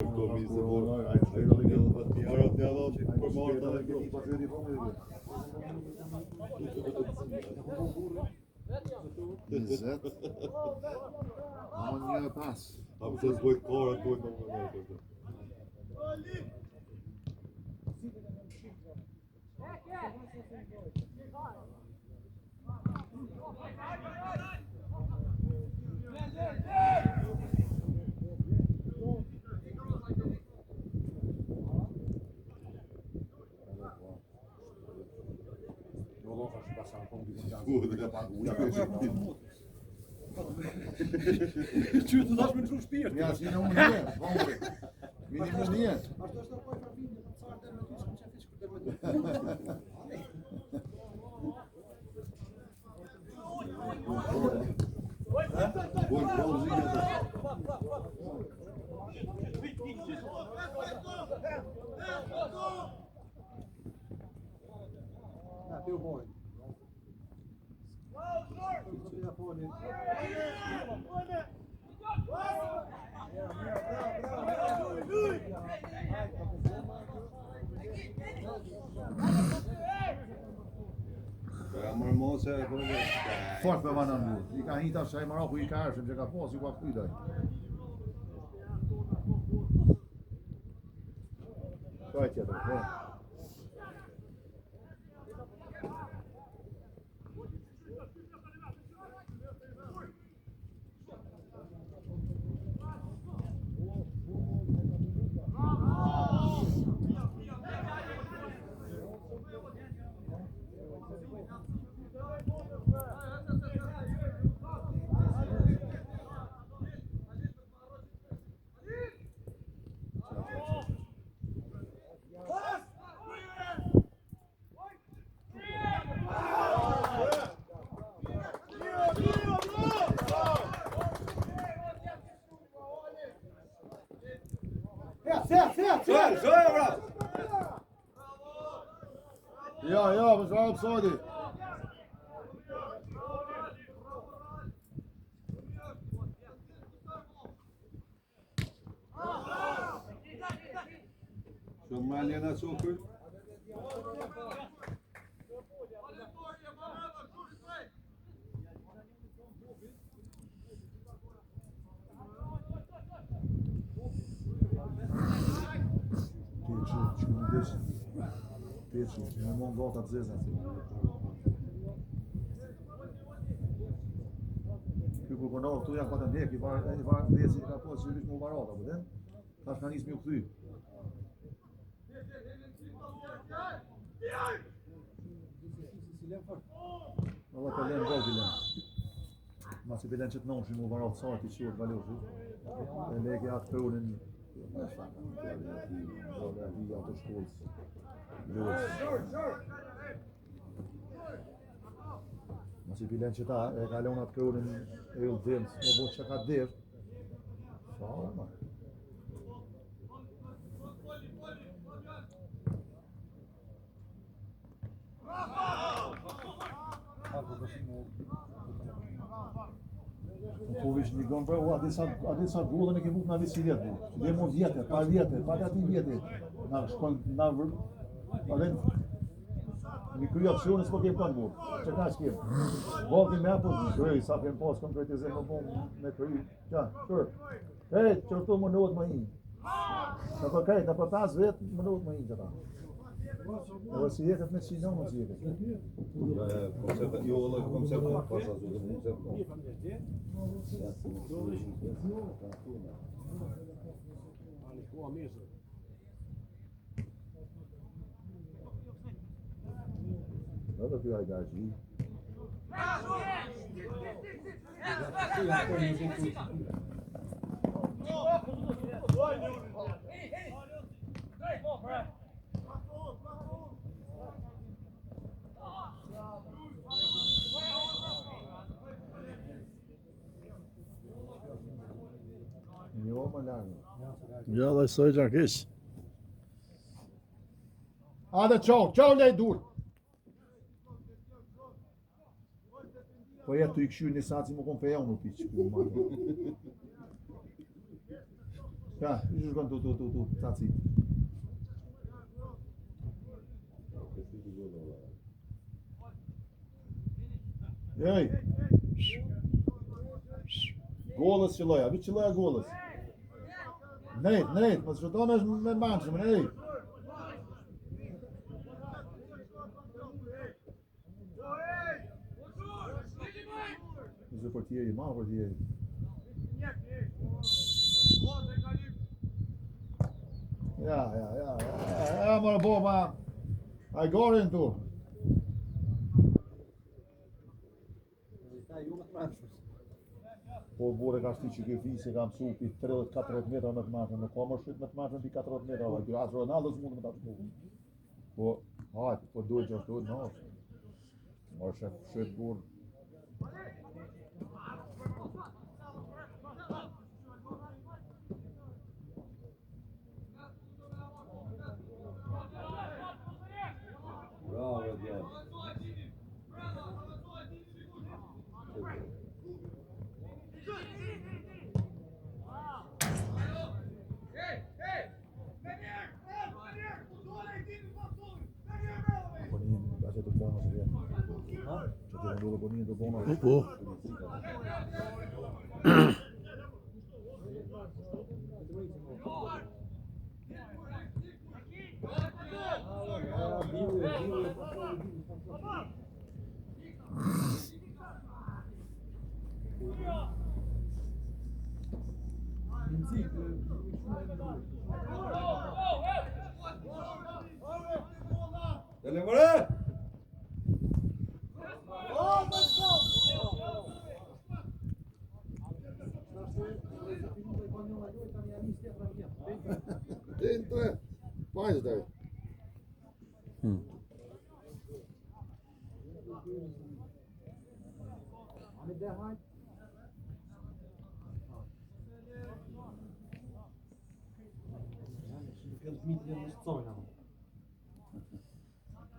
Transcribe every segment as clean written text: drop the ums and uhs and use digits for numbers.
Një pas. Apo se zboj kora, zboj në më. Që të dash me në shpirë. Ja, si në unë një, minimum një. Ashtu është po e familjë, në carë dhe me ty, s'kom qenë fiqë këtë me ty. Teu boj. Fort për vanë në I ka hita shaj Maroku I ka arshëm që ka posë I ka kujdaj. Kaj tjetër, Ja, we zijn op Saudi. Somalia na soccer. Pieçu, në mund gota të zeza. Ky kur punon këtu janë patë ndjek, I varë ndesi ka po sigurisht më varota, po den? Tash ka nisë më u kthy. Allah ka lënë gol lën. Mos I belen që të nonshi më varot sa ti quhet Valoshi. E leke atë këunin. Mos I bilen që ta e kalon atë këunin e u dhim, më bëhet që ka dhir. Sa, po vish një gëmë bërë, a disa gullën e ke vuk në visi vjetë. Dhe mo vjetë, pa ati vjetë. Na shkojnë, na vërë. Një kry opcione s'po kemë kanë burë. Që ka që kemë? Volti me apo të kryj, sa kemë pas konkretizim më bon me kryj. Qa, kërë. Krejt, qërtu më nëhet më i. Në për krejt, në për 5 vetë, më nëhet më i që ta. Edhe si jetët me qinë, në si jetët. Konceptet, jo, Allah, konceptet në pasha zhë, konceptet. Edhe kjo ajda gji. Jo, më largë. Ja, dhe soj gjarkish. Adhe qau lej dur. Po jetë të I këshyr një satë si më kom feja unë u piqë. Ja, ju shkon tu, caci. Ej! Голос qëlloja, vi qëlloja голос. Nejt, mos shëtonesh me mançëm, ej! Nëse portieri, ma portieri. Ja, mora bo, ma. Ai gorin tu. Po bore ka shti që ke visi ka mësu pi 30-40 metra me të matën, nuk ka më shqit me të matën pi 40 metra, asë Ronaldo s'mund me ta të shku. Po, hajt, po duhet që është duhet në ashtë. Mërë shqit burë. Bravo, djallë. Që të bono se vjen. Që të ndodhe bonin të bono. Po. Dale, more! Entra. Faz, David.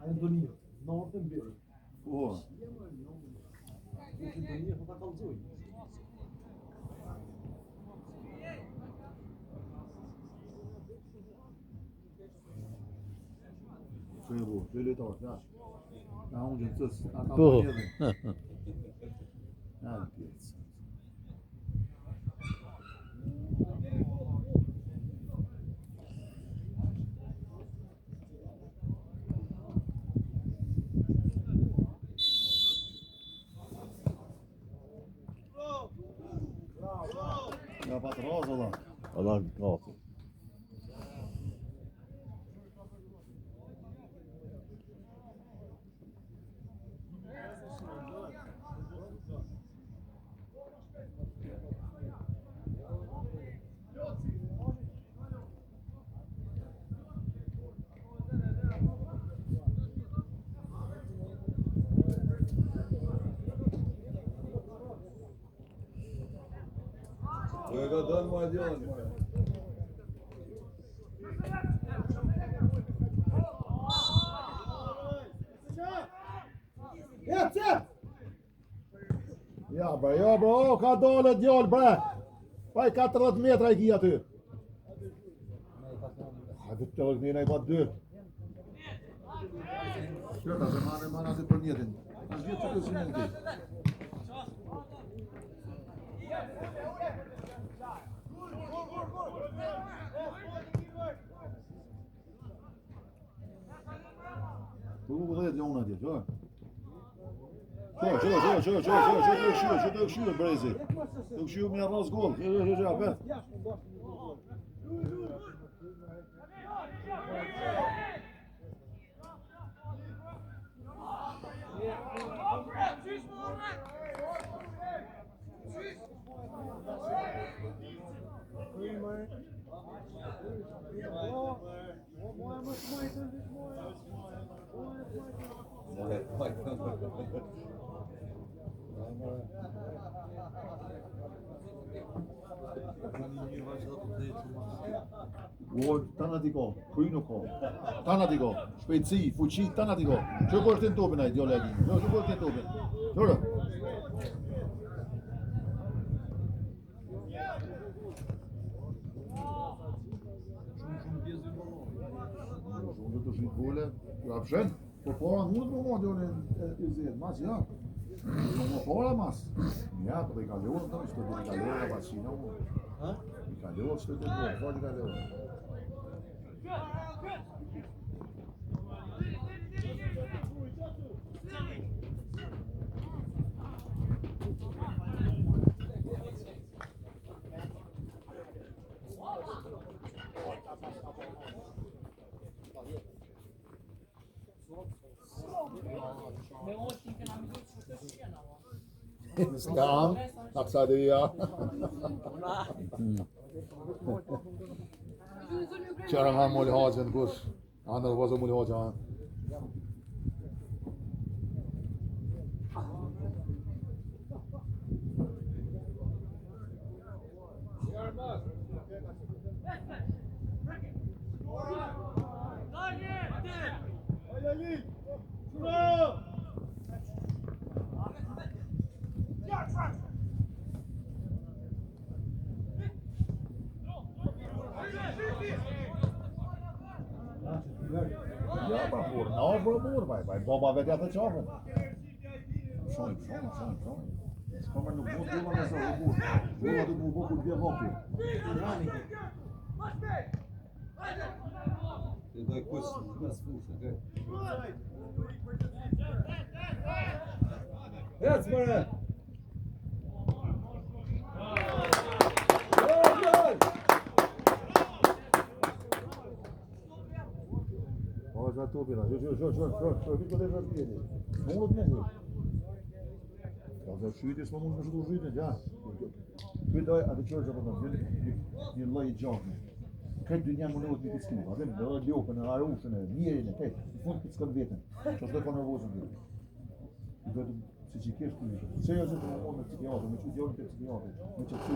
Antonio, não tem bem. Porra. Antonio não tá calçou. Ferro, deletor, já. Aonde você tá Po. Ah, Deus. Ja, wat roze dan. Allah kalsın. Kolega dënë ma djallë. Ja, bro, ka dole djallë, bre. Paj 40 metra I ki aty. A du të të i pa 2. Shërta, se mana aty për njetin. A shvjetë që kësë njën ti. Bu buraya diyor ona diyor. Şöyle döküşüyor Brezi. Döküşüyor mi arroz gol. Şöyle be. Tana di gol, kryno ko. Tana di gol. Shpejtësi, fuqi, tana di gol. Ço kortin topin ai djole ai. Jo, ço kortin topin. Çoro. gole, ja pshen, po para mund më mund jone e zed, mas ja. Më para mas. Ja, po i kalon tani, sto i kalon vacina. Ha? I kalon sto të po, po i kalon. Skam, taksadia. Çara ha mol hacen kush. Ana vazo mol hacan. Ja, maar voor nou voor boer bij Boba werd dat hetzelfde. Sonho. Kom maar nog goed doen maar zo goed. Boa do Bobo por dia volta. Te dai questo, una sfusa, ok? Grazie, Mare! Olha já tô vendo. Jo, vi kod e razbijeni. Mund të mund. Po do shyti s'mo mund të shkojë ja. Ky do atë çojë apo do një lloj gjoki. Këtë dy një mundohet me diskrim, atë do lopën në arushën e mirin e tek. Në fund të skon vetën. Ço do të nervozë ti. Do të se që kesh të se jo zëtë në mund me psikiatër, me që djonë të psikiatër, me që të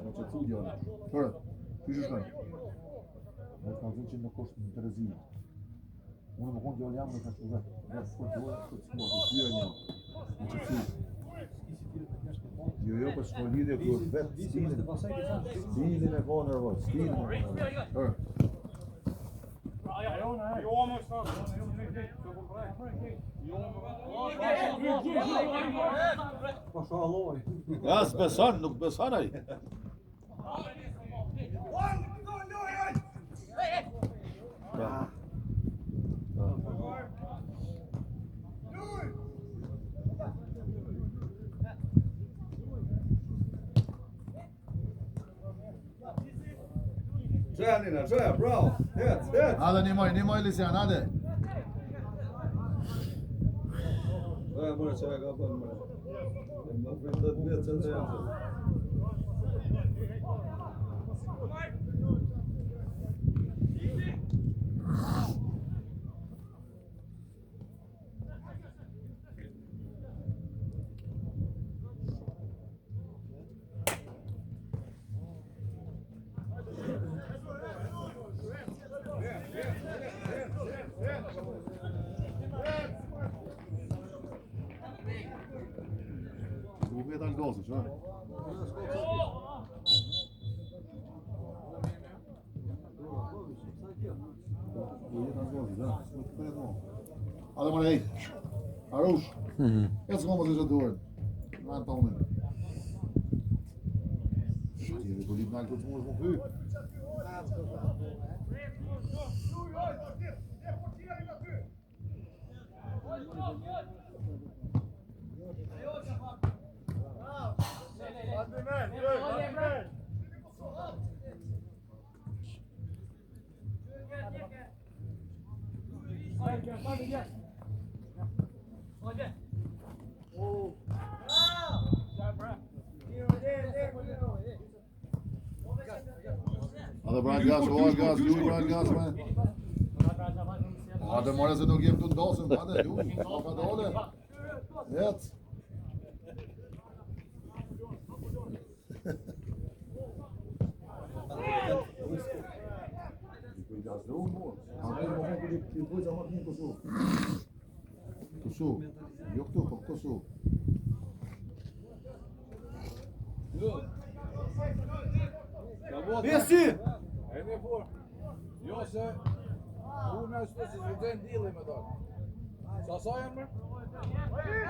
me që të djonë. Tërë, që shkaj? Me ka zënë që në koshtë në Terezinë. Unë më konë djonë jam në ka që vetë, vetë s'ko djonë, s'ko të s'ko, të një, me që të Jo, për s'ko lidhe kërë vetë stilin e po nervos, stilin e po nervos. Tërë. Ja, s'beson, nuk beson ai. Ja. Gioia Nina, gioia, bravo! Hit! Hajde një moj Lisian, hajde. Gioia, mora që e ka për mora. Më fritë të vjetë që të jetë. Hoe weer dan goals, hè? Alle maar heen. Aroes. Jetzt kommen wir door. Man tonen. Die wil niet naar het mooi van u. Hadi Brian gas, doe Brian gas man. Hadi maar ze nog even doen dansen, hadi doe. Ga door. Net. Das doen hoor. Gaan we nog even die boys allemaal niet zo. Zo. Yok toch zo. Messi! Josse! Unë ashtu si zhvëtën dili me do. Sa janë mërë?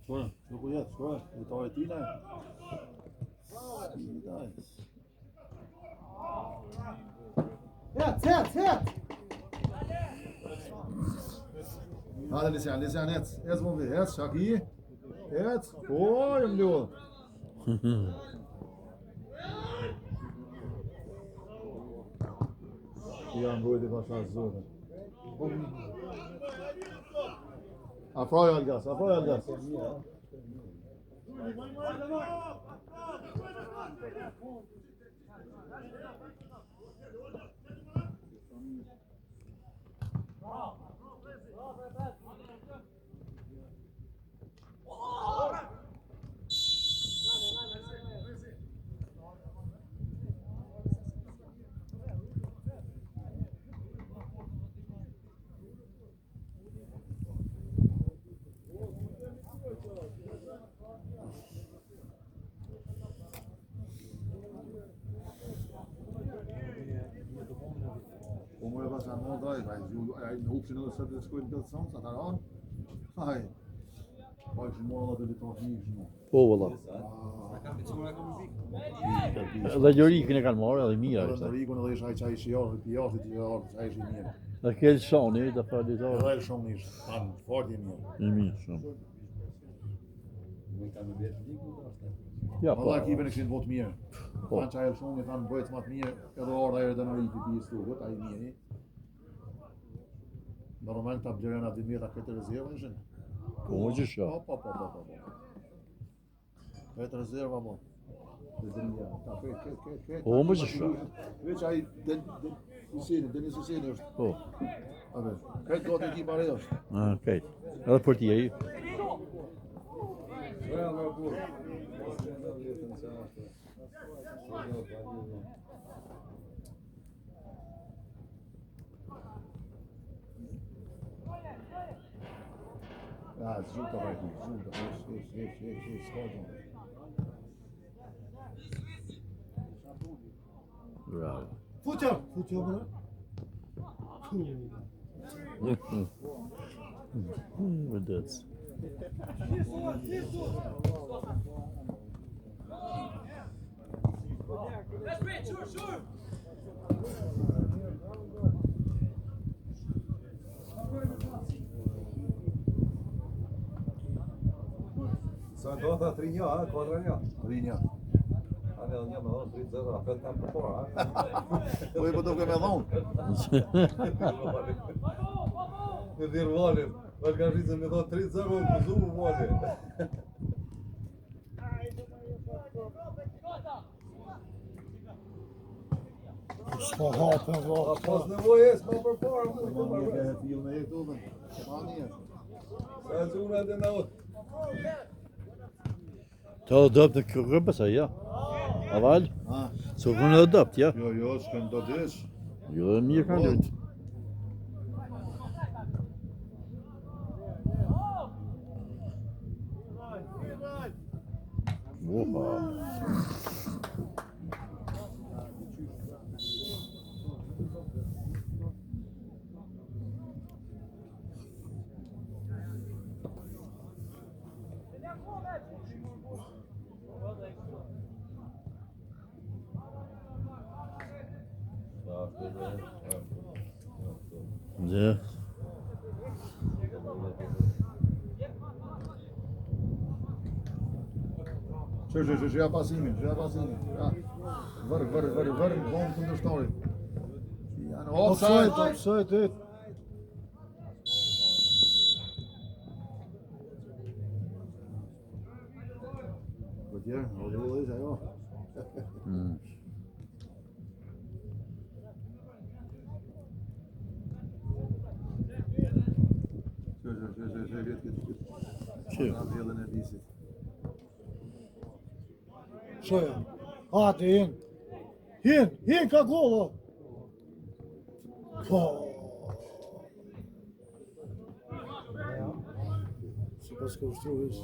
Shkojnë, nuk u jetë, shkojnë, i ta e tina. Cet! Hajde Lisian, ec më vi, ec, Shaki, ec, oj, më ljohë. Ja mbrojti pasha zonë. Afroj Algas. Po më e pasha në daj, në upshin edhe sëtë të shkojnë të të sëmë, sa të ranë. Haj, pa ishin morë edhe të litrof një ishin morë. Po, valla. Dhe Gjorikën e kanë marrë edhe mira Edhe ishte. në rikun edhe isha i qaj shijarë, pijarët, qaj ishi mirë. Dhe kell shani, dhe falitar. Edhe e shumë ishë, tanë, fort i mirë. I mirë shumë. Ja, po. Valla ekipin e kishin votë mirë. Po. Tanë qaj e shumë, tanë bëjtë më të mirë, edhe orda e dhe në rikë i pijës të ugot, a i mirë. Normal ta blerën atë mirë ta këtë rezervë ishin. Po, më që shka. Po. Këtë rezerva mo. Po, më që shka. Veç ai Denis Huseni është. Po, Abe, këtë gati ekipa re është. okej. Edhe për ti e i. Ja, zhjuka vajti, skojnë. Bravo. Futja bro. Vëdëc. Sa do ta 3-1, ha, 4-1. Rinja. A ne një më 3-0, a këtë kam për para, ha. Po i po duke me dhonë. Në dirë valim, është ka rrizën me do 3-0, në këzumë valim. S'ka hapën A valla. pas nevojë e s'ka për para, mu Po të ma më një rrës. ke fillë me jetë uve. Ma një. Sa zuna dhe në utë. Ta adopt në kërëpës a ja. Aval? Ha, So kënë adopt, ja. jo, s'kën do desh. Jo, dhe mirë kanë lëtë. Oha. Ja. Që ja pasimin, Ja. Vër, vonë kundërshtarit. Janë offside. Po tjerë, o ajo. Që? Vjellën e visit. Shoja. Hadi hin ka gol. Po. Sipas ka ushtrues.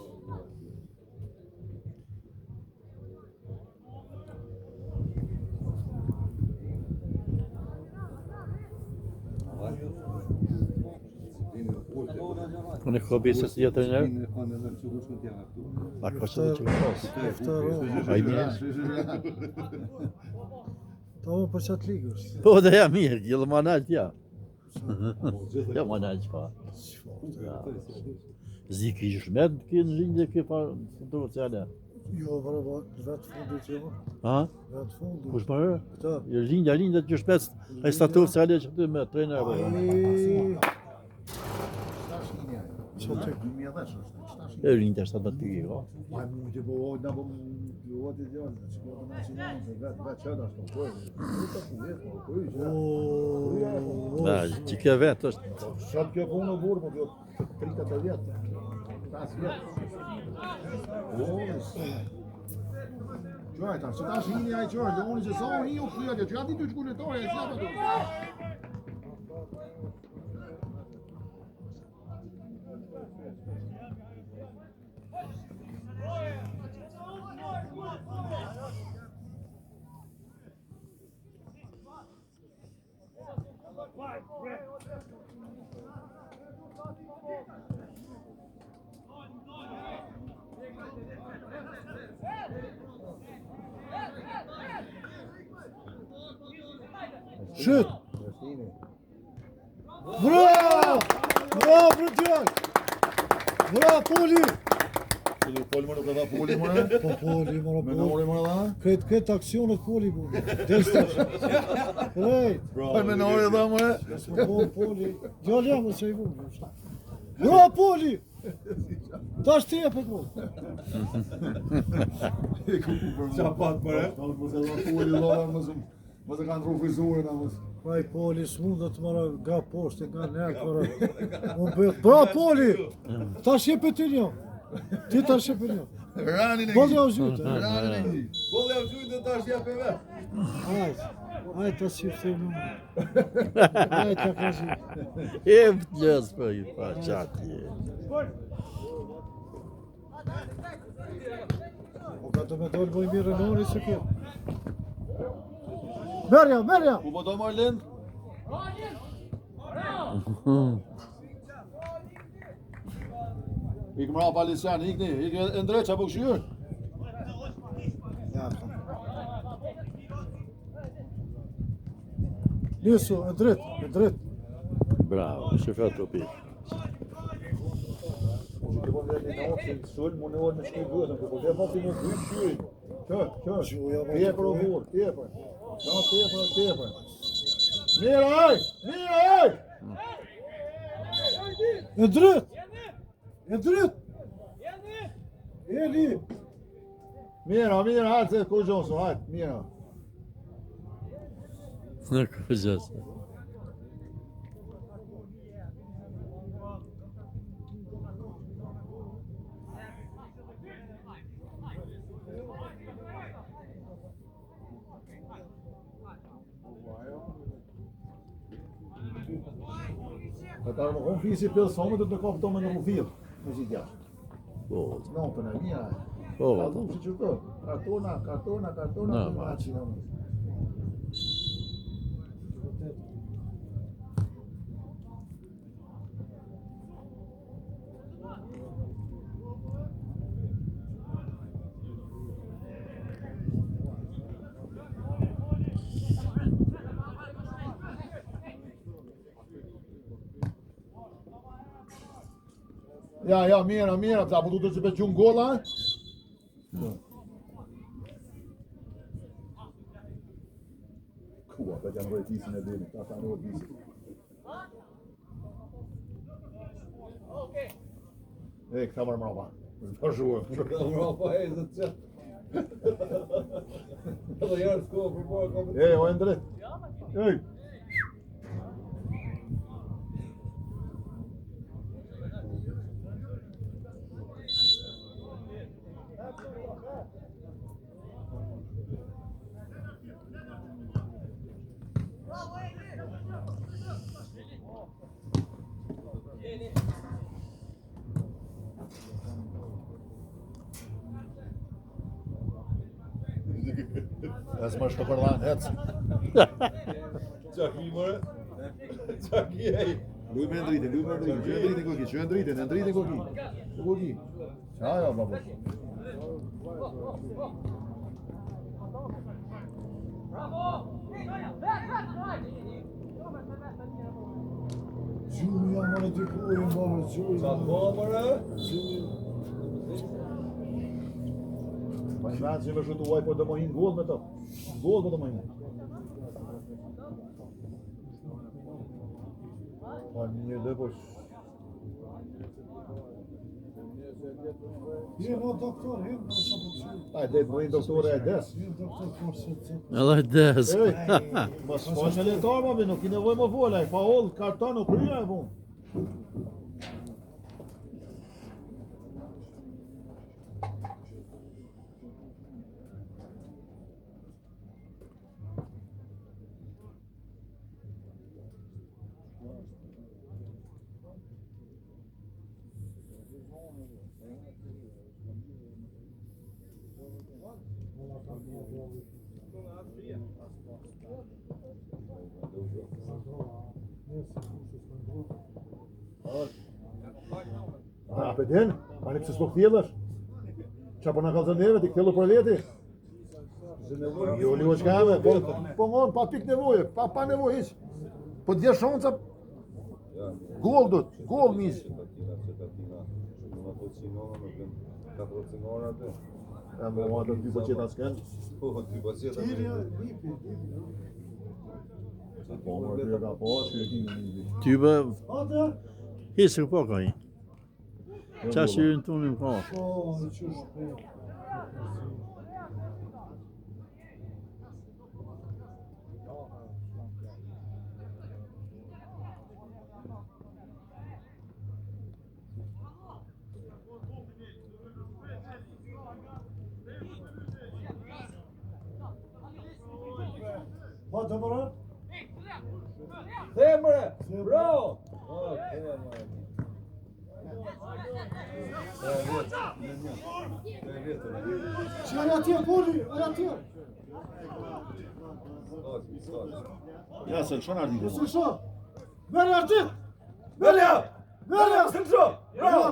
Unë hobi se si jetë një. A ka që të pas. Ai mirë. To për çat ligës. Po dhe ja mirë, gjithë manaj ja. Ja manaj pa. Ziki i shmet kënë lindje kë pa të sociale. Jo, bravo, vetë fundit jo. Ha? Vetë fundit. Kush më rë? Këta. Jo lindja që shpec ai statutë sociale që ty me trener apo. Çfarë 2010 është. E lindja është atë ty, po. Ai mund të bëjë na bëm luat e janë, çka do të nacionale, vetë çada është po. Da, që kjo vetë është. Sot kjo punë u burë, po kjo 30 vjet. 5 vjet. Gjoj, tash, tash hini ai gjoj, Leoni që sa hi u kthye, që ati dy shkuletore, e sa ato. Şut. Bravo! Bravo, Brutjak! Bravo, Poli! Poli më nuk e dha Poli më. Po, Poli, mora, Me numëri më dha? Këtë aksionet Poli, bu. Delstash. Krejt. Me numëri dha më. Poli. Gjallë jam, se i bu. Bravo, Poli! Tash ti e për gol. Çapat më. Mos e dha Poli lora mos e kanë rru frizurën mos. Vaj Poli s'mund të marrë nga poshtë, nga nërë, para. Unë bëhet, bra Poli! Tash je për ty një. Ti tash je për një. Ranin e Bolli au zhytë. Ranin e një. Bolli au zhytë tash ja për vetë. Ajde ta si të në. Ajde ta ka zi. E vëtjes për i pa qati. O ka të me dollë boj mirë në ori se kjo. Merja! Ku po do Marlin? Ik mra Palisian, ikni e ndrejt apo këshyr? Ja, Nisu, e drejt. Bravo, shëfat të pi. Që po vjen në oqë, sul më në orë me shkoj vëtën, po vjen vati në dy shkyrin. Tjepër o burë, tjepër. Ja, tjepër. Mirë aj! E drejt! Eli! Mirë, hajtë se ku gjonsu, hajtë, mirë. Në këgjës. Ata më konë fisi për somë të kapëto me në rufilë, në zidja. Po, Non, për në mija. po. A du që qërto? Kartona, Na, për maci në më. Ja, mira, sa po du të që pe qunë gola? Kua, ka janë rejtisin e deri, ka kanë rejtisin. Këta mërë mërë pa. Zë shuë. Mrapa e zë të qëtë. Edhe jarë s'ko për para ka për O e ndërët. Ej. As më shto për dhanë, hec. Qaki mëre? Qaki e i. Luj me ndritin, koki, që e ndritin koki. Koki. Qaja, babo. Gjumi jam mëre t'i kurin, baba, gjumi. Qa po mëre? Pa një menë që me shutu uaj, po do më hinë gol me të. Gol po do më hinë. Pa një dhe po Jem o doktor, jem o sa po këshu. Aj, det më hinë doktore e des. Jem doktor, korse të. Edhe des. Ej, mos që letar më nuk i nevoj më volaj, pa oll, karton, nuk kryja e punë. Për din, pa një pëse s'po këthjelësh. Qa po në kalëzën neve, ti këthjellu për veti. Jo, li o qkame, po ngonë, pa pik nevoje, pa nevoj hiq. Po t'dje shonca, gol dut, gol misë. E më ma do t'y po qeta s'ken. Po, t'y po qeta. Tirja, nipi. Po, më rëtyre ka po, që e kimi një. Tybe, Ate? hisë po ka i. Qa shirin të unë më ka. Po, në që shpe. Pa të mëra? Themre! Bravo! Që arë atje, poli, arë atje. Ja, se lëshon ardhite. Së shë. Merë atje. Merja! Merë! Së në shumë! Bravo!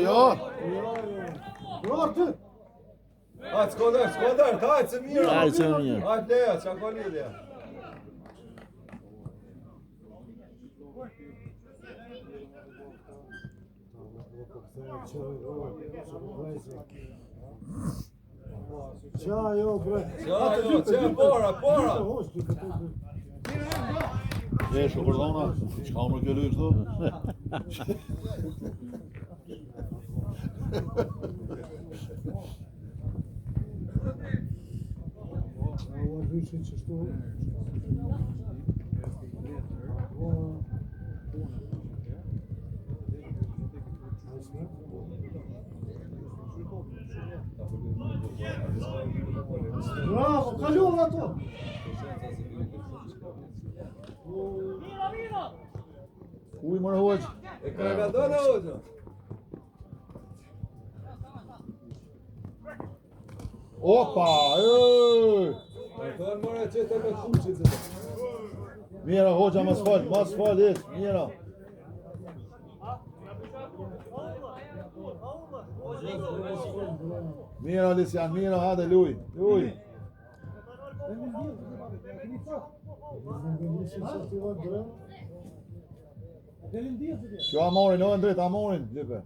Jo. Bravo atje. Hajtë, s'kodar, hajtë, se mirë! Hajtë, se mirë. Hajtë, leja, qa ka lidhja? Qa jo, bre. Qa, para! E, shokërdona, qka më kjo lysh do? O lyshin që shtu. Bravo, kaluva ato. Uj, mërë hoq. E ka nga dona hoqë? Opa, ej! E tonë mërë që të me kuqit zë. Mira, hoqa, mas fal, mira. Mira, Lisian, mira, hajde, luj. Kjo Amorin, no ndrit, Amorin, lipe.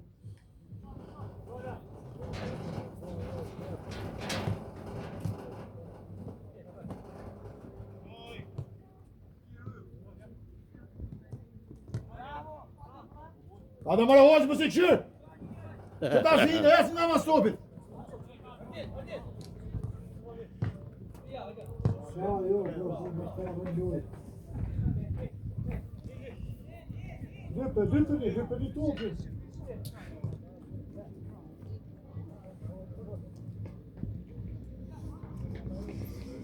Ada mërë hoqë më si këshirë. Që ta shi në esë nga ma stopit. Lipe një topin.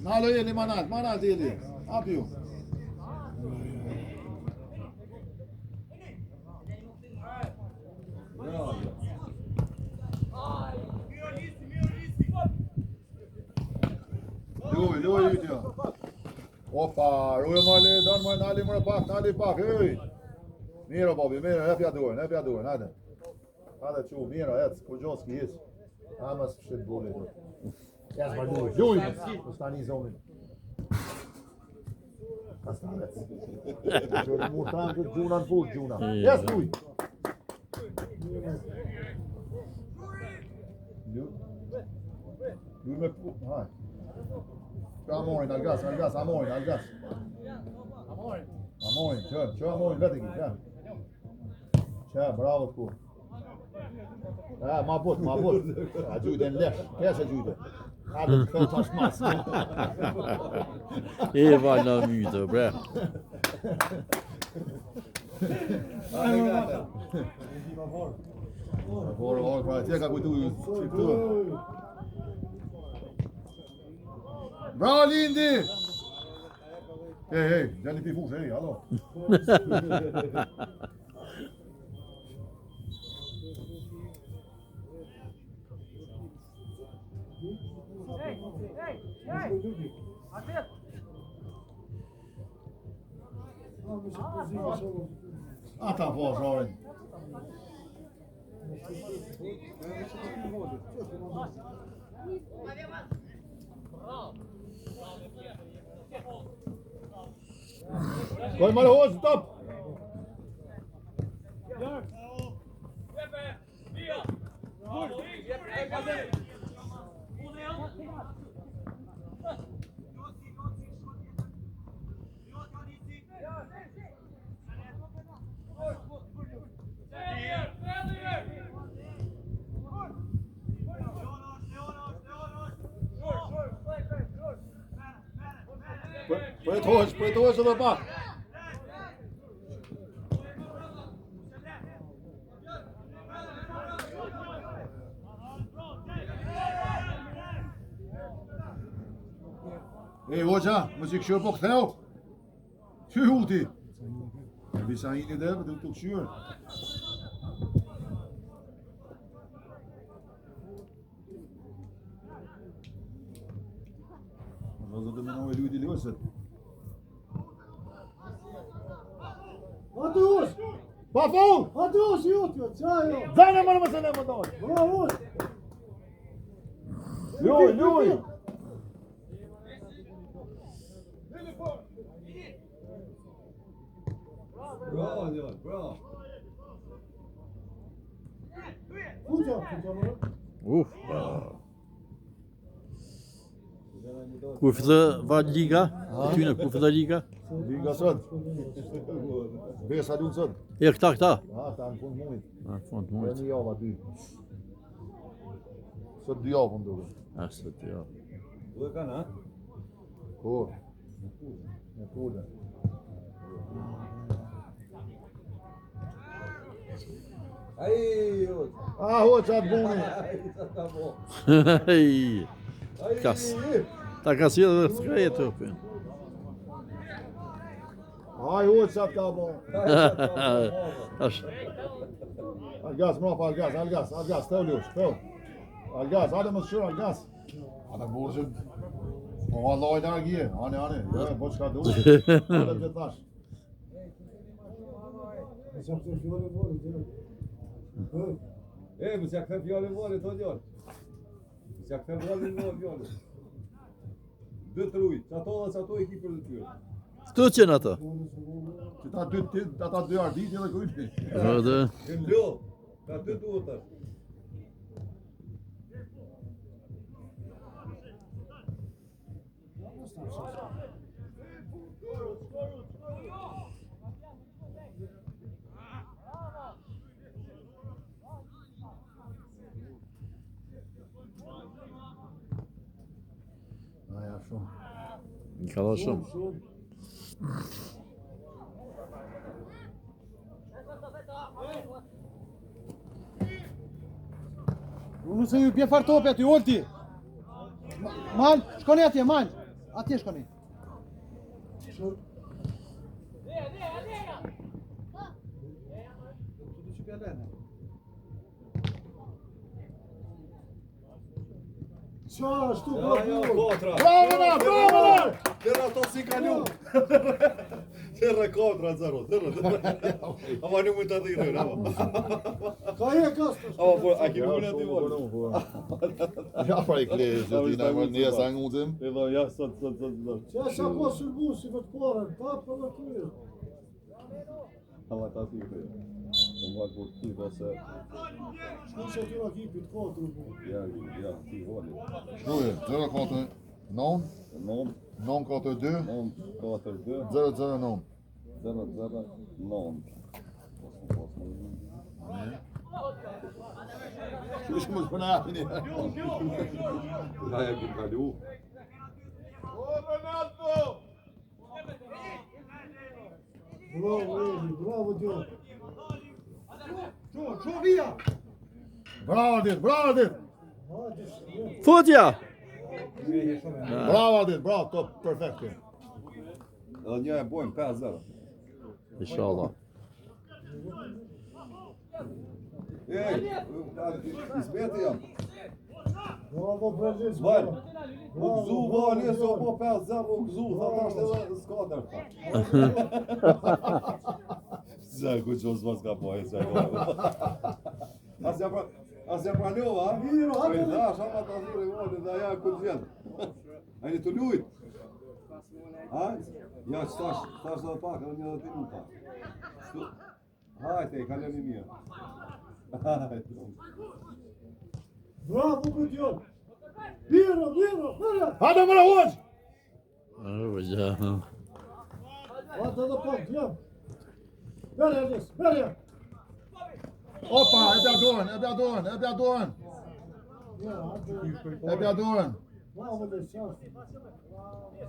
Nalo jeli manat jeli. Hap ju. Luj ytja. Opa, rujo mali, dan më nali më pak, hyj. Miro, Bobi, miro, hepja duhen, hajde. Hajde qu, miro, ku gjoski hiç. Ama s'pshit boli. Jes ma luj, mos tani zonin. Kastaret. Gjurë murtan këtë gjuna në fut, gjuna. Jes luj. Luj me pu, hajde. Amorin, algas. Amorin, që Amorin, vete ki, që. Që, bravo t'kur. Ma but. A gjujte në lesh, kesh e gjujte. Hajde të fel tash mas. Va në mytë, bre. Vorë, pra, tje ka kujtu që këtu. Bravo Lindi! Hej, dali pi fush, hej, allo. Ata po, shorin. Goj marë hoqë, stop! Për të hoqë edhe pak. Hoqa, më që këshirë po këtheu. Që huti? Bisa ini dhe, për të këshirë. Vazhdo të menoj e lujti ljoset. Hadi Uğuz! Pa fun! Hadi Uğuz, yutio, qajo! Zane mërë më se ne më dojë! Bravo Uğuz! Luj! Bravo, Njën, bravo. Fuqa mërë? Kur fillë va liga? Tyne, kur fillë liga? Liga sot. Besa lunë sot. Këta. Ta në fund mujt. Në fund Dhe mujt. një javë aty. Sot 2 javë më duke. Sot javë. Dhe kanë, ha? Po. Në pullë. Ai, hoqë. Hoqë atë buni. Ai, sa ta bo. Kas. Ta ka si edhe s'ka jetë të Hoqë atë ka buni. Tash. Algas, mrapa, algas, tëu ljush, tëu. Algas, hajde më shqyrë, algas. Ata burqën, po valloj largje, ane, po qka du. Hajde që tash. Më që këthe fjallin vore, të gjallë. Më që këthe fjallin vore, fjallin. Dë të rujt, që ato e ki për dhe tyre. Këtu qenë ata? Që ta dy arditi dhe kujti. Vëdë. Në lo, ka 2 tuatër. Në ka dhënë shumë. Unë se ju bje fare topi aty, Olti. Man, shkoni atje, man. Atje shkoni. Qa, shtu Ja, bravo! kontra. Bravo na, bravo na! Tërë ato si kalu. Tërë kontra, zero. Tërë. Ama nuk mund të dhirë, ama. Ka e kastës! Ama, po, a kemi mund aty volë. Ja, pra i kle, që ti na më një sa nguzim. E do, ja, sot. Qa sa po sëlbusi vë të porën, tapë dhe të mirë. Ama ta si këtë. Po ma kur ti ose... Shku që aty në kipit, katër bu. Ja, ti volë. Shkruaj, 049 Non, 942 942 009. 009. Që më shpëna apin e. Ja, ja, ki kalu. Bravo Eli, bravo Dio. Čo via? Bravo Adit, bravo Adit! Hajde, shkje. Futja! Bravo Adit, bravo, top, perfekt. Edhe një e bojmë 5-0. Inshallah. Izbeti jam. Bravo Brezis, Vaj, bravo. u gëzu vali, so po 5-0, u gëzu, tha tash edhe s'katër, tha. Zaj, ku që s'ma s'ka po, e zaj. Asja pranova, ha? Miro, hajde. Oj, dash, ama ta thuri vali, dhe ja ku të vjen. A një të lujt? Ha? Ja, qëtash dhe pak, edhe një dhe ti nuk ta. Hajte, kalemi mirë. Hajte. Bravo Dio. Miro, miro, miro. Hajde më në hoq! Ja. Hajde dhe pak, jam. Berja, Nis, berja. Opa, e bja dorën, e bja dorën, e bja dorën. Ja, hajde. E bja dorën. Bravo dhe qasë.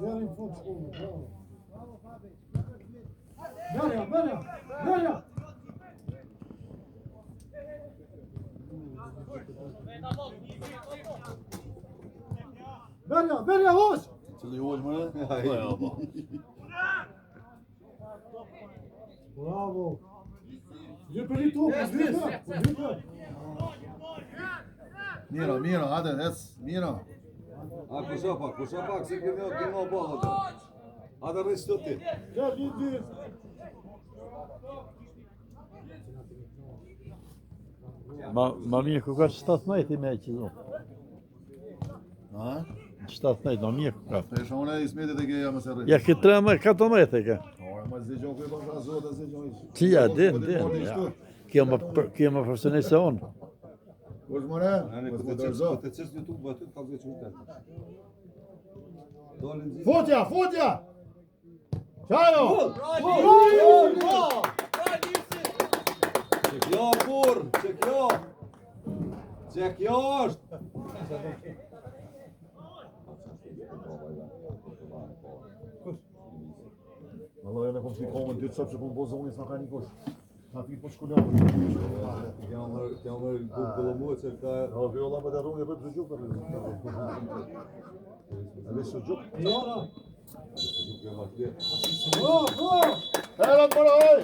Deri në fund shkollë, bravo. Berja, berja, berja. Berja, berja, hoq! Që li hoq më në? Bravo. Gjë për një tupë, gjë. Miro, miro, hajde, ec, miro. A kusha pak, se kemi ballë atë. A të rrisë të ti. Ja, një dytë. Ma mirë ku ka 17 i me që do. Ha? 17, ma mirë ku ka. Të isha une i smetit e keja më se rritë. Ja, këtë 14 e ka. Ma zgjon ku e bërë zotë, zgjon i. Që ja, din. Ja. Kjo më profesionist se unë. Kush më ne? Mos më dorëzo. Të çes YouTube aty ka gjë çutet. Dolën zi. Futja, futja! Qajo! Që kjo burr, që kjo. Që kjo është. Valla ne kom si komën dy çop që po bozoni sa ka një kush. Sa ti po shkollon. Kjo kollomoçë ka Ha violla po të rrungë për të gjukur. Ale së gjuk. Jora. kjo matje. Bravo. Era para oj.